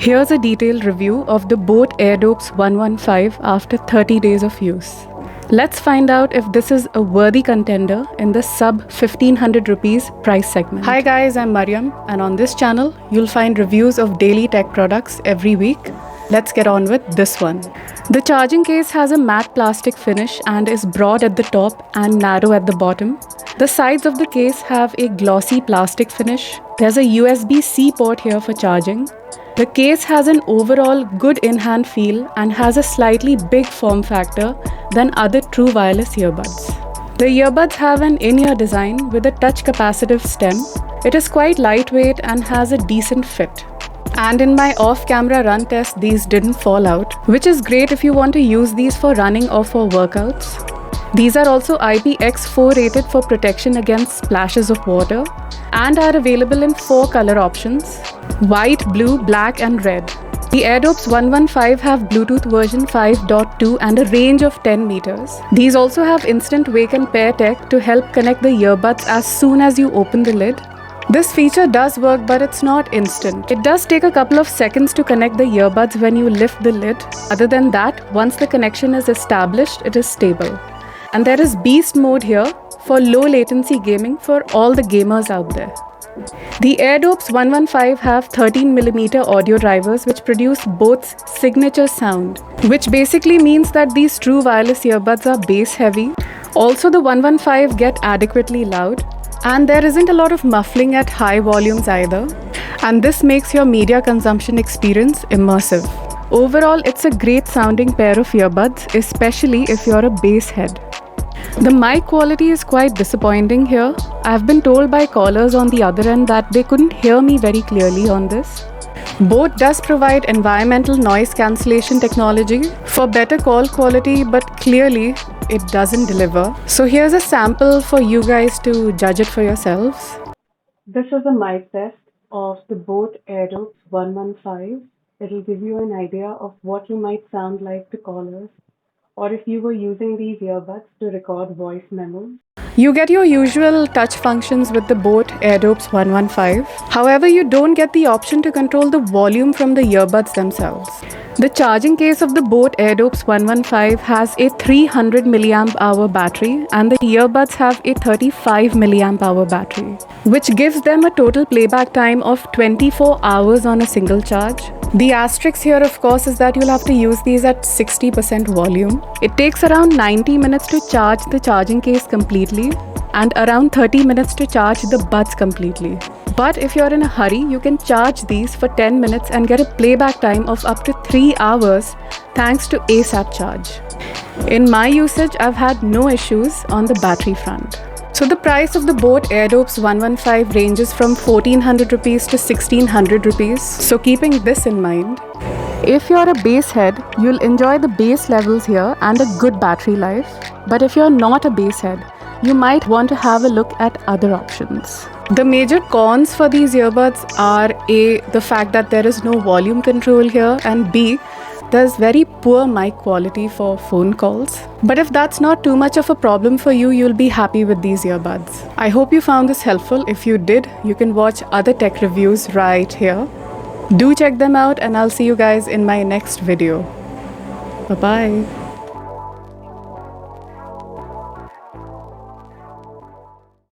Here's a detailed review of the Boat Airdopes 115 after 30 days of use. Let's find out if this is a worthy contender in the sub 1500 rupees price segment. Hi guys, I'm Maryam, and on this channel, you'll find reviews of daily tech products every week. Let's get on with this one. The charging case has a matte plastic finish and is broad at the top and narrow at the bottom. The sides of the case have a glossy plastic finish. There's a USB-C port here for charging. The case has an overall good in-hand feel and has a slightly big form factor than other true wireless earbuds. The earbuds have an in-ear design with a touch capacitive stem. It is quite lightweight and has a decent fit. And in my off-camera run test, these didn't fall out, which is great if you want to use these for running or for workouts. These are also IPX4 rated for protection against splashes of water and are available in 4 color options: white, blue, black and red. The Airdopes 115 have Bluetooth version 5.2 and a range of 10 meters. These also have instant wake and pair tech to help connect the earbuds as soon as you open the lid. This feature does work, but it's not instant. It does take a couple of seconds to connect the earbuds when you lift the lid. Other than that, once the connection is established, it is stable. And there is Beast mode here for low latency gaming for all the gamers out there. The Airdopes 115 have 13mm audio drivers which produce Boat's signature sound, which basically means that these true wireless earbuds are bass heavy. Also, the 115 get adequately loud, and there isn't a lot of muffling at high volumes either. And this makes your media consumption experience immersive. Overall, it's a great sounding pair of earbuds, especially if you're a bass head. The mic quality is quite disappointing here. I've been told by callers on the other end that they couldn't hear me very clearly on this. Boat does provide environmental noise cancellation technology for better call quality, but clearly it doesn't deliver. So here's a sample for you guys to judge it for yourselves. This is a mic test of the Boat Airdopes 115. It'll give you an idea of what you might sound like to callers, or if you were using these earbuds to record voice memos. You get your usual touch functions with the Boat Airdopes 115. However, you don't get the option to control the volume from the earbuds themselves. The charging case of the Boat Airdopes 115 has a 300 mAh battery and the earbuds have a 35 mAh battery, which gives them a total playback time of 24 hours on a single charge. The asterisk here, of course, is that you'll have to use these at 60% volume. It takes around 90 minutes to charge the charging case completely and around 30 minutes to charge the buds completely. But if you're in a hurry, you can charge these for 10 minutes and get a playback time of up to 3 hours thanks to ASAP charge. In my usage, I've had no issues on the battery front. So the price of the Boat Airdopes 115 ranges from 1400 rupees to 1600 rupees. So keeping this in mind, if you're a bass head, you'll enjoy the bass levels here and a good battery life. But if you're not a bass head, you might want to have a look at other options. The major cons for these earbuds are A, the fact that there is no volume control here, and B, there's very poor mic quality for phone calls. But if that's not too much of a problem for you, you'll be happy with these earbuds. I hope you found this helpful. If you did, you can watch other tech reviews right here. Do check them out, and I'll see you guys in my next video. Bye-bye.